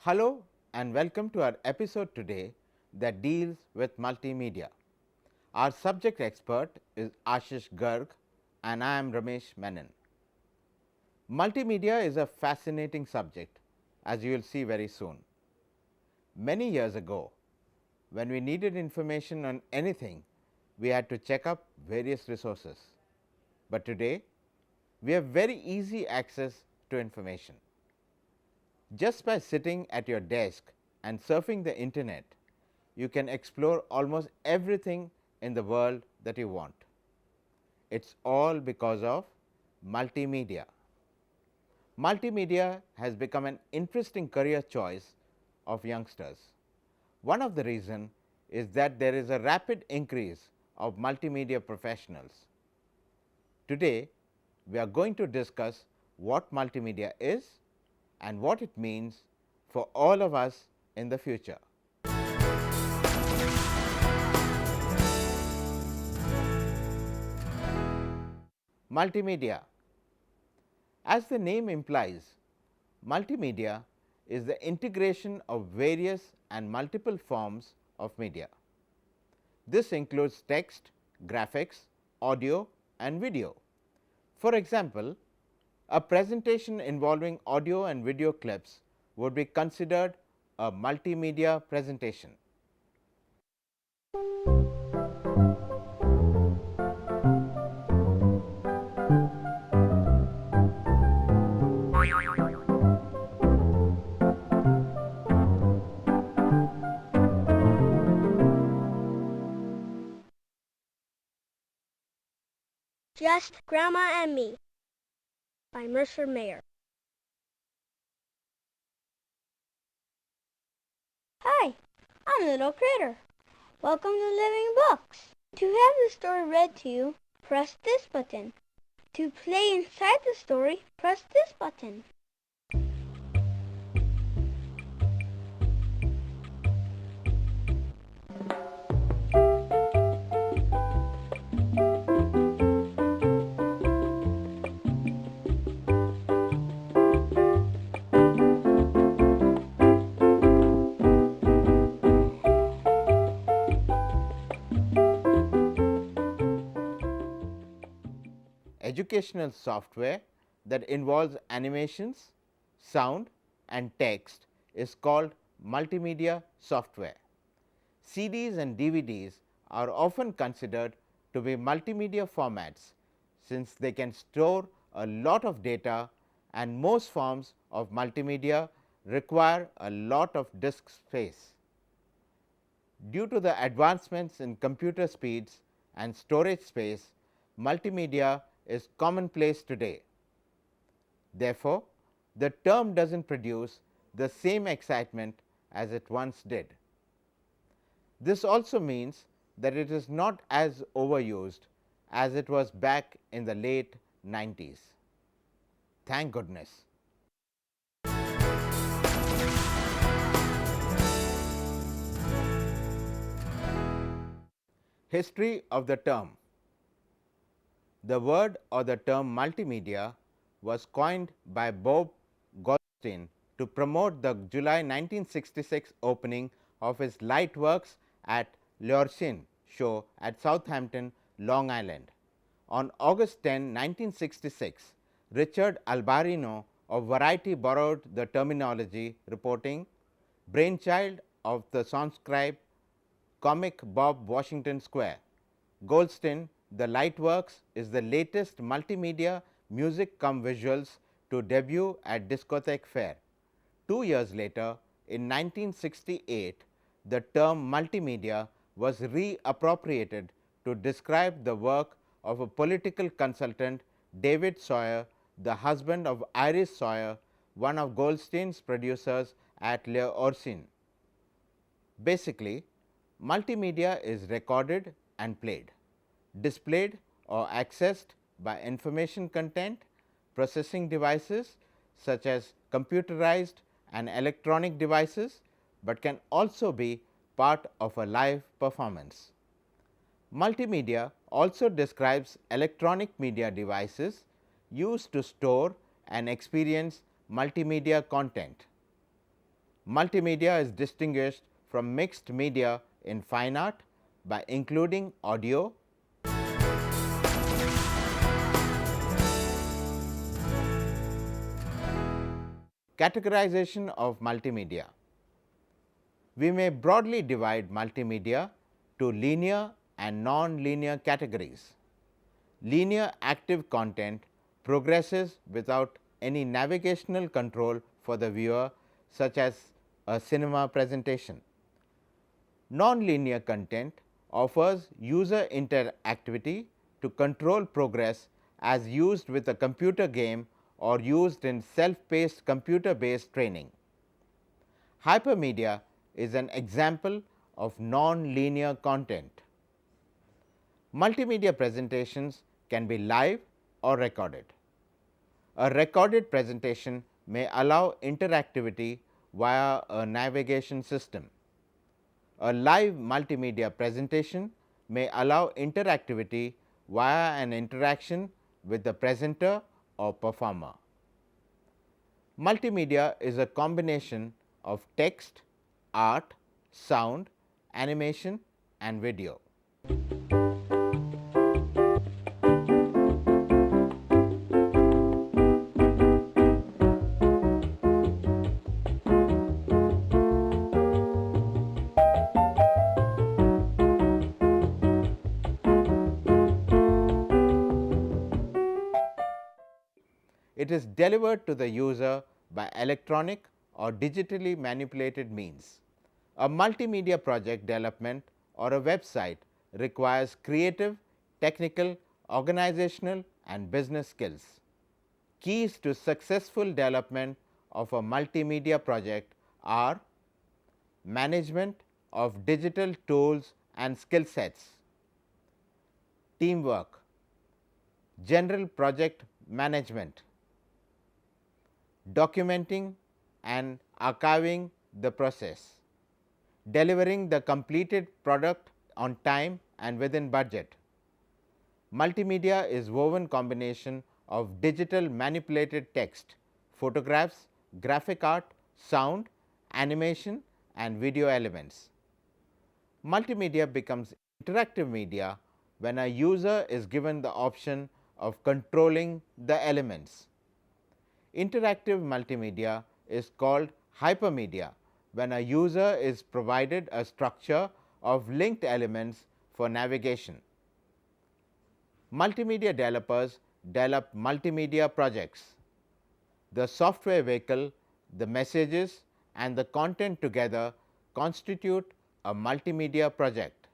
Hello and welcome to our episode today that deals with multimedia. Our subject expert is Ashish Garg and I am Ramesh Menon. Multimedia is a fascinating subject, as you will see very soon. Many years ago, when we needed information on anything, we had to check up various resources. But today, we have very easy access to information. Just by sitting at your desk and surfing the internet, you can explore almost everything in the world that you want. It's all because of multimedia. Multimedia has become an interesting career choice of youngsters. One of the reasons is that there is a rapid increase of multimedia professionals. Today, we are going to discuss what multimedia is and what it means for all of us in the future. Multimedia. As the name implies, multimedia is the integration of various and multiple forms of media. This includes text, graphics, audio and video. For example, a presentation involving audio and video clips would be considered a multimedia presentation. Just Grandma and Me by Mercer Mayer. Hi, I'm Little Critter. Welcome to Living Books. To have the story read to you, press this button. To play inside the story, press this button. Educational software that involves animations, sound and text is called multimedia software. CDs and DVDs are often considered to be multimedia formats since they can store a lot of data and most forms of multimedia require a lot of disk space. Due to the advancements in computer speeds and storage space, multimedia is commonplace today. Therefore, the term does not produce the same excitement as it once did. This also means that it is not as overused as it was back in the late 90s. Thank goodness. History of the term. The word or the term multimedia was coined by Bob Goldstein to promote the July 1966 opening of his Lightworks at l'Orsine show at Southampton, Long Island. On August 10, 1966, Richard Albarino of Variety borrowed the terminology, reporting, brainchild of the sonscribe comic Bob Washington Square. Goldstein, the Lightworks is the latest multimedia music cum visuals to debut at Discotheque Fair. 2 years later, in 1968, the term multimedia was reappropriated to describe the work of a political consultant, David Sawyer, the husband of Iris Sawyer, one of Goldstein's producers at l'Orsine. Basically, multimedia is recorded and played, displayed or accessed by information content processing devices such as computerized and electronic devices, but can also be part of a live performance. Multimedia also describes electronic media devices used to store and experience multimedia content. Multimedia is distinguished from mixed media in fine art by including audio, categorization of multimedia. We may broadly divide multimedia to linear and non-linear categories. Linear active content progresses without any navigational control for the viewer, such as a cinema presentation. Non-linear content offers user interactivity to control progress as used with a computer game or used in self-paced computer-based training. Hypermedia is an example of non-linear content. Multimedia presentations can be live or recorded. A recorded presentation may allow interactivity via a navigation system. A live multimedia presentation may allow interactivity via an interaction with the presenter or performer. Multimedia is a combination of text, art, sound, animation and video. It is delivered to the user by electronic or digitally manipulated means. A multimedia project development or a website requires creative, technical, organizational and business skills. Keys to successful development of a multimedia project are management of digital tools and skill sets, teamwork, general project management, documenting and archiving the process, delivering the completed product on time and within budget. Multimedia is woven combination of digital manipulated text, photographs, graphic art, sound, animation and video elements. Multimedia becomes interactive media when a user is given the option of controlling the elements. Interactive multimedia is called hypermedia when a user is provided a structure of linked elements for navigation. Multimedia developers develop multimedia projects. The software vehicle, the messages and the content together constitute a multimedia project.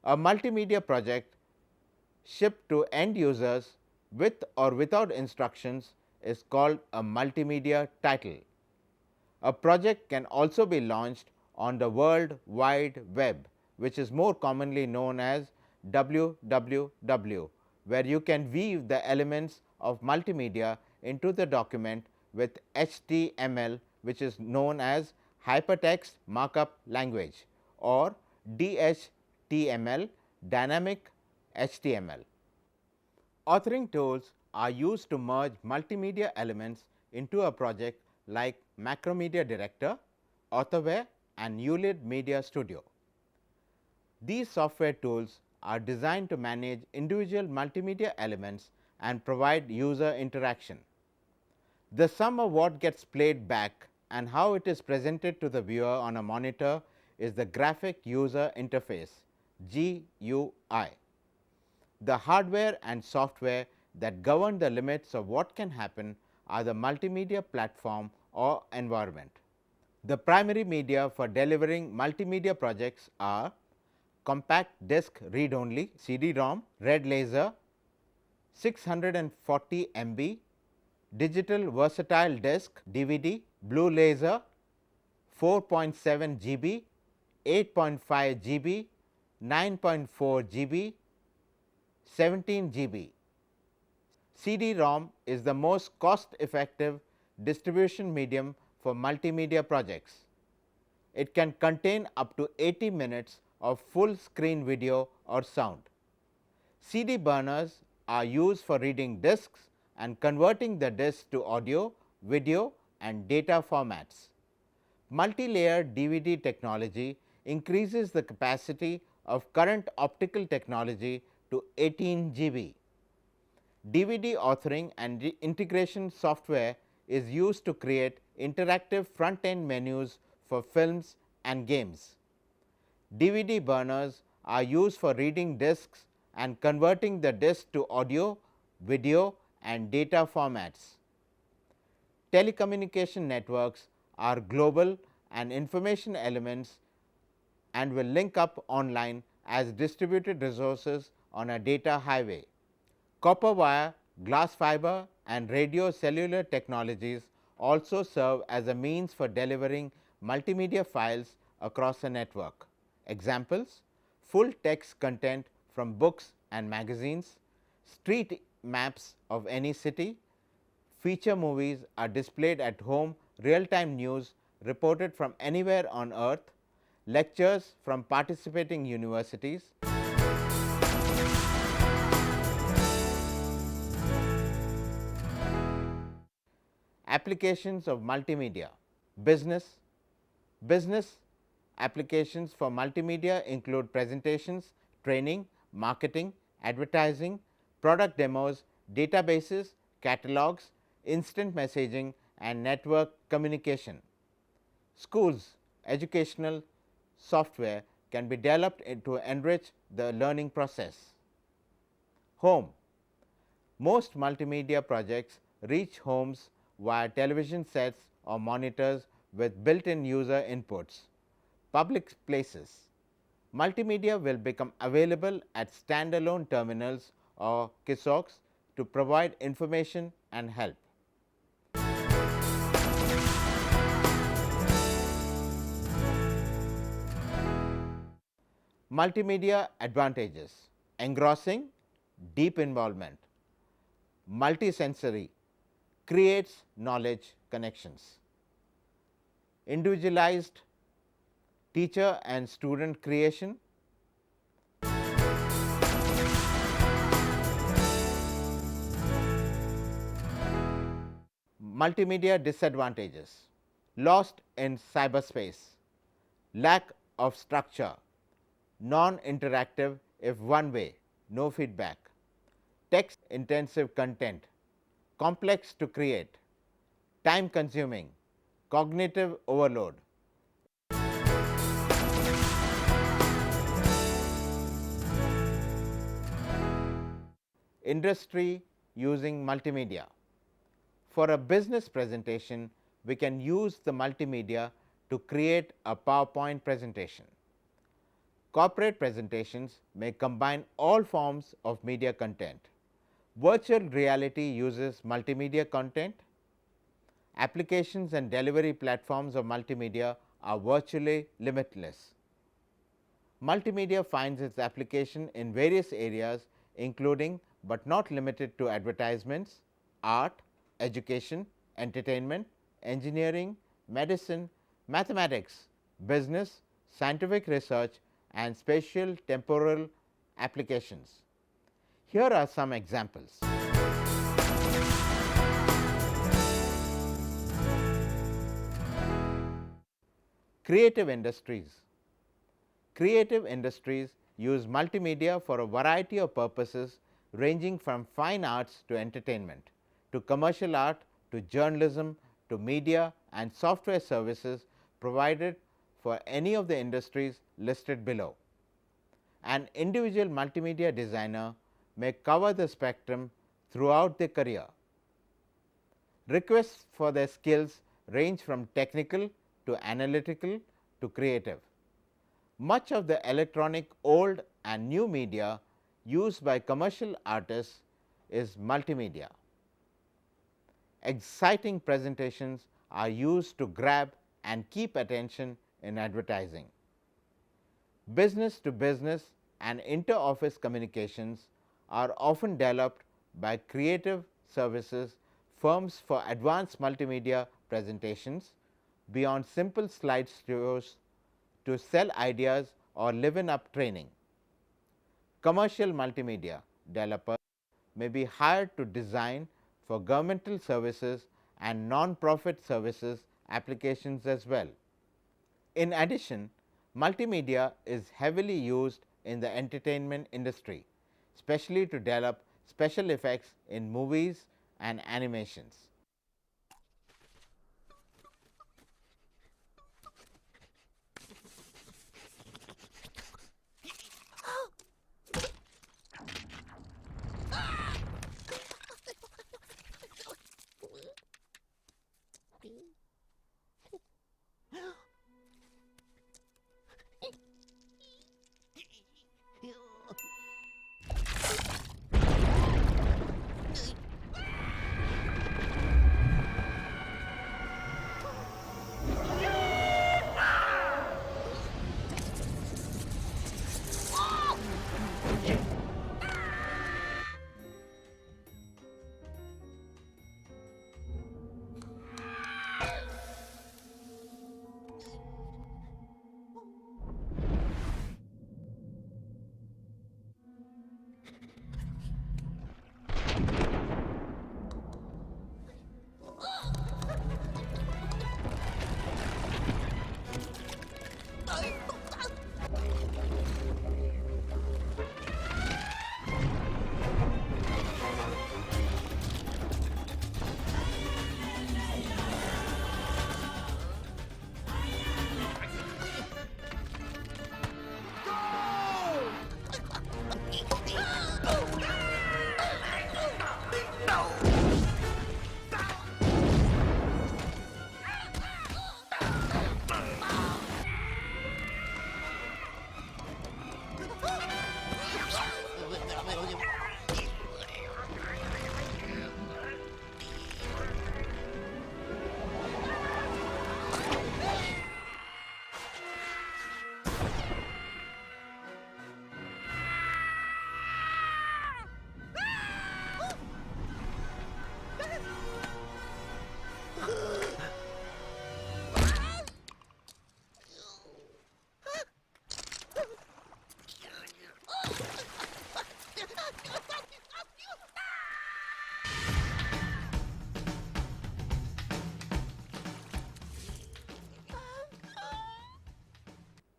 A multimedia project shipped to end users with or without instructions is called a multimedia title. A project can also be launched on the World Wide Web, which is more commonly known as WWW, where you can weave the elements of multimedia into the document with HTML, which is known as Hypertext Markup Language, or DHTML, Dynamic HTML. Authoring tools are used to merge multimedia elements into a project like Macromedia Director, Authorware and ULID Media Studio. These software tools are designed to manage individual multimedia elements and provide user interaction. The sum of what gets played back and how it is presented to the viewer on a monitor is the graphic user interface GUI. The hardware and software that govern the limits of what can happen are the multimedia platform or environment. The primary media for delivering multimedia projects are compact disc read only CD-ROM, red laser, 640 MB, digital versatile disc DVD, blue laser, 4.7 GB, 8.5 GB, 9.4 GB, 17 GB. CD-ROM is the most cost effective distribution medium for multimedia projects. It can contain up to 80 minutes of full screen video or sound. CD burners are used for reading discs and converting the disc to audio, video and data formats. Multi-layer DVD technology increases the capacity of current optical technology to 18 GB. DVD authoring and integration software is used to create interactive front-end menus for films and games. DVD burners are used for reading discs and converting the disc to audio, video and data formats. Telecommunication networks are global and information elements and will link up online as distributed resources on a data highway. Copper wire, glass fiber and radio cellular technologies also serve as a means for delivering multimedia files across a network. Examples: full text content from books and magazines, street maps of any city, feature movies are displayed at home, real time news reported from anywhere on earth, lectures from participating universities. Applications of multimedia. Business. Business applications for multimedia include presentations, training, marketing, advertising, product demos, databases, catalogs, instant messaging and network communication. Schools educational software can be developed to enrich the learning process. Home. Most multimedia projects reach homes via television sets or monitors with built-in user inputs. Public places. Multimedia will become available at standalone terminals or kiosks to provide information and help. Multimedia advantages: engrossing, deep involvement, multisensory, creates knowledge connections, individualized teacher and student creation, multimedia disadvantages: lost in cyberspace, lack of structure, non-interactive if one way, no feedback, text intensive content, complex to create, time consuming, cognitive overload. Industry using multimedia. For a business presentation, we can use the multimedia to create a PowerPoint presentation. Corporate presentations may combine all forms of media content. Virtual reality uses multimedia content. Applications and delivery platforms of multimedia are virtually limitless. Multimedia finds its application in various areas including but not limited to advertisements, art, education, entertainment, engineering, medicine, mathematics, business, scientific research and spatial temporal applications. Here are some examples. Creative industries. Creative industries use multimedia for a variety of purposes ranging from fine arts to entertainment, to commercial art, to journalism, to media and software services provided for any of the industries listed below. An individual multimedia designer may cover the spectrum throughout their career. Requests for their skills range from technical to analytical to creative. Much of the electronic old and new media used by commercial artists is multimedia. Exciting presentations are used to grab and keep attention in advertising. Business to business and inter-office communications are often developed by creative services firms for advanced multimedia presentations beyond simple slide shows to sell ideas or liven up training. Commercial multimedia developers may be hired to design for governmental services and non-profit services applications as well. In addition, multimedia is heavily used in the entertainment industry, especially to develop special effects in movies and animations.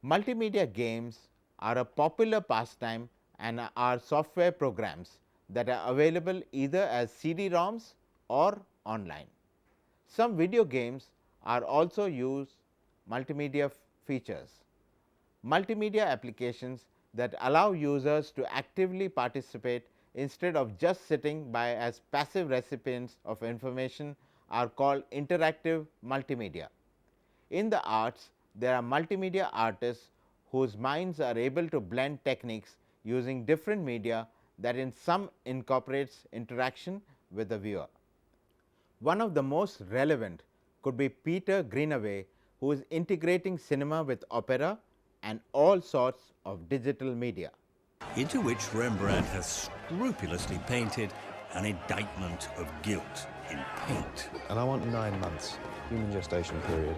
Multimedia games are a popular pastime and are software programs that are available either as CD-ROMs or online. Some video games are also use multimedia features. Multimedia applications that allow users to actively participate instead of just sitting by as passive recipients of information are called interactive multimedia. In the arts, there are multimedia artists whose minds are able to blend techniques using different media that in some incorporates interaction with the viewer. One of the most relevant could be Peter Greenaway, who is integrating cinema with opera and all sorts of digital media. Into which Rembrandt has scrupulously painted an indictment of guilt in paint. And I want 9 months, human gestation period.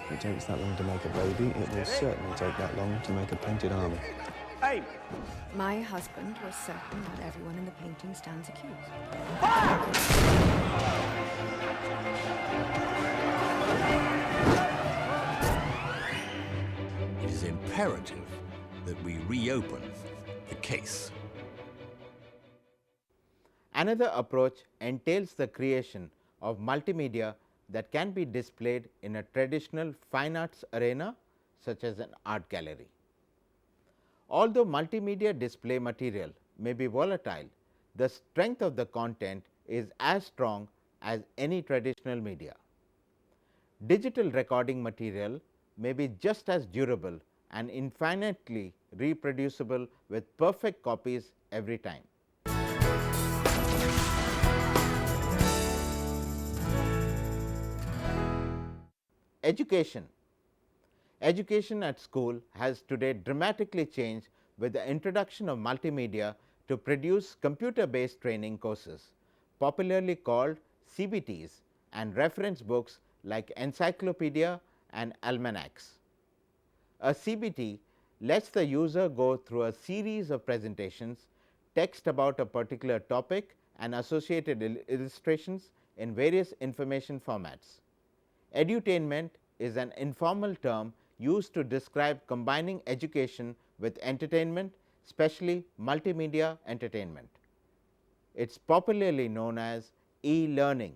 If it takes that long to make a baby, it will certainly take that long to make a painted arm. Hey! My husband was certain that everyone in the painting stands accused. It is imperative that we reopen the case. Another approach entails the creation of multimedia that can be displayed in a traditional fine arts arena such as an art gallery. Although multimedia display material may be volatile, the strength of the content is as strong as any traditional media. Digital recording material may be just as durable and infinitely reproducible with perfect copies every time. Education. Education at school has today dramatically changed with the introduction of multimedia to produce computer based training courses, popularly called CBTs, and reference books like encyclopedia and almanacs. A CBT lets the user go through a series of presentations, text about a particular topic and associated illustrations in various information formats. Edutainment is an informal term used to describe combining education with entertainment, especially multimedia entertainment. It's popularly known as e-learning.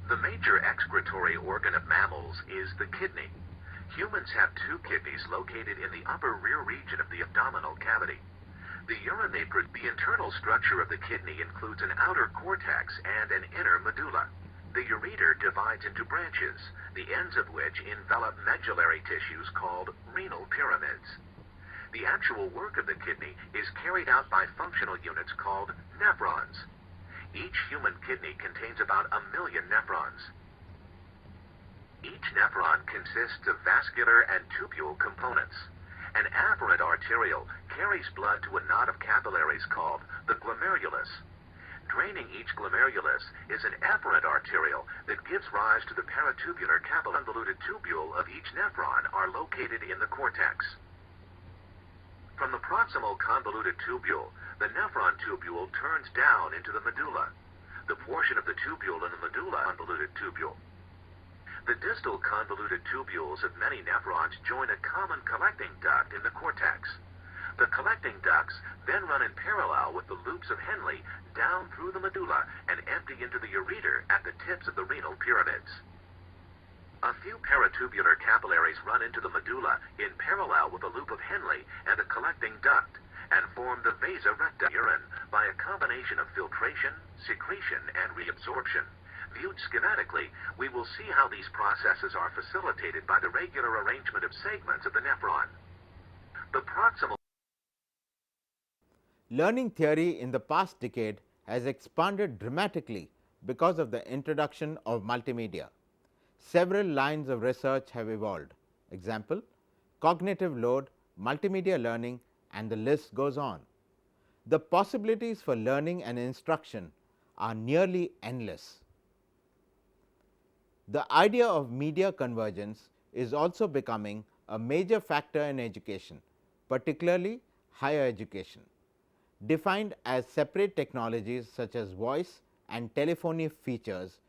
The major excretory organ of mammals is the kidney. Humans have two kidneys located in the upper rear region of the abdominal cavity. The internal structure of the kidney includes an outer cortex and an inner medulla. The ureter divides into branches, the ends of which envelop medullary tissues called renal pyramids. The actual work of the kidney is carried out by functional units called nephrons. Each human kidney contains about 1 million nephrons. Each nephron consists of vascular and tubule components. An afferent arteriole carries blood to a knot of capillaries called the glomerulus. Draining each glomerulus is an efferent arteriole that gives rise to the paratubular capillary. Convoluted tubule of each nephron are located in the cortex. From the proximal convoluted tubule, the nephron tubule turns down into the medulla. The portion of the tubule in the medulla convoluted tubule. The distal convoluted tubules of many nephrons join a common collecting duct in the cortex. The collecting ducts then run in parallel with the loops of Henle down through the medulla and empty into the ureter at the tips of the renal pyramids. A few paratubular capillaries run into the medulla in parallel with the loop of Henle and a collecting duct and form the vasa recta urine by a combination of filtration, secretion, and reabsorption. Viewed schematically, we will see how these processes are facilitated by the regular arrangement of segments of the nephron. The proximal Learning theory in the past decade has expanded dramatically because of the introduction of multimedia. Several lines of research have evolved. Example, cognitive load, multimedia learning, and the list goes on. The possibilities for learning and instruction are nearly endless. The idea of media convergence is also becoming a major factor in education, particularly higher education. Defined as separate technologies such as voice and telephony features,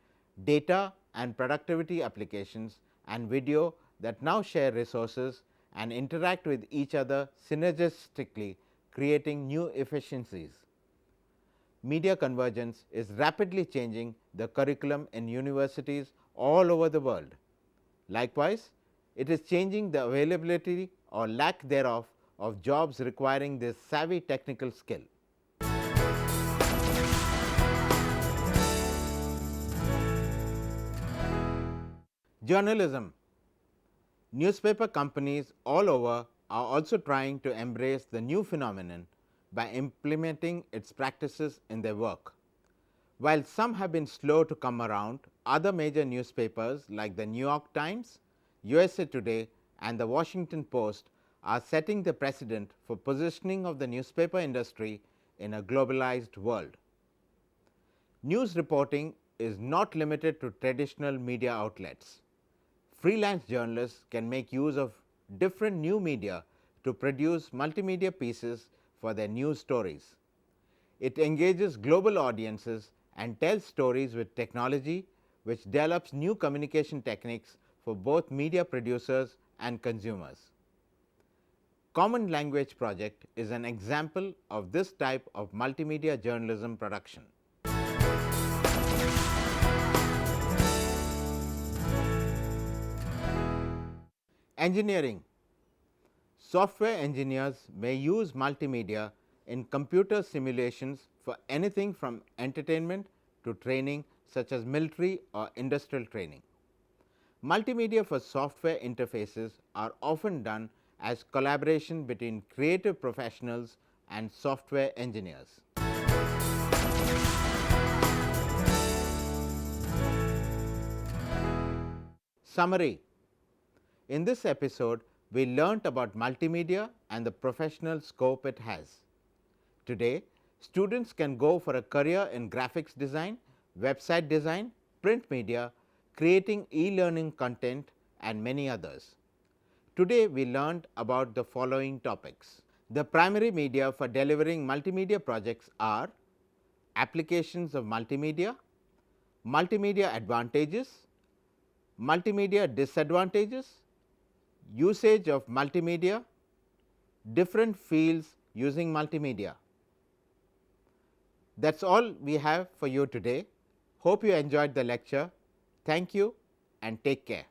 data and productivity applications, and video that now share resources and interact with each other synergistically, creating new efficiencies. Media convergence is rapidly changing the curriculum in universities all over the world. Likewise, it is changing the availability or lack thereof of jobs requiring this savvy technical skill. Journalism. Newspaper companies all over are also trying to embrace the new phenomenon by implementing its practices in their work. While some have been slow to come around, other major newspapers like the New York Times, USA Today, and the Washington Post are setting the precedent for positioning of the newspaper industry in a globalized world. News reporting is not limited to traditional media outlets. Freelance journalists can make use of different new media to produce multimedia pieces for their news stories. It engages global audiences and tells stories with technology, which develops new communication techniques for both media producers and consumers. Common Language Project is an example of this type of multimedia journalism production. Engineering. Software engineers may use multimedia in computer simulations for anything from entertainment to training, such as military or industrial training. Multimedia for software interfaces are often done as collaboration between creative professionals and software engineers. Summary. In this episode, we learnt about multimedia and the professional scope it has. Today, students can go for a career in graphics design, website design, print media, creating e-learning content, and many others. Today, we learned about the following topics. The primary media for delivering multimedia projects are applications of multimedia, multimedia advantages, multimedia disadvantages, usage of multimedia, different fields using multimedia. That is all we have for you today. Hope you enjoyed the lecture. Thank you and take care.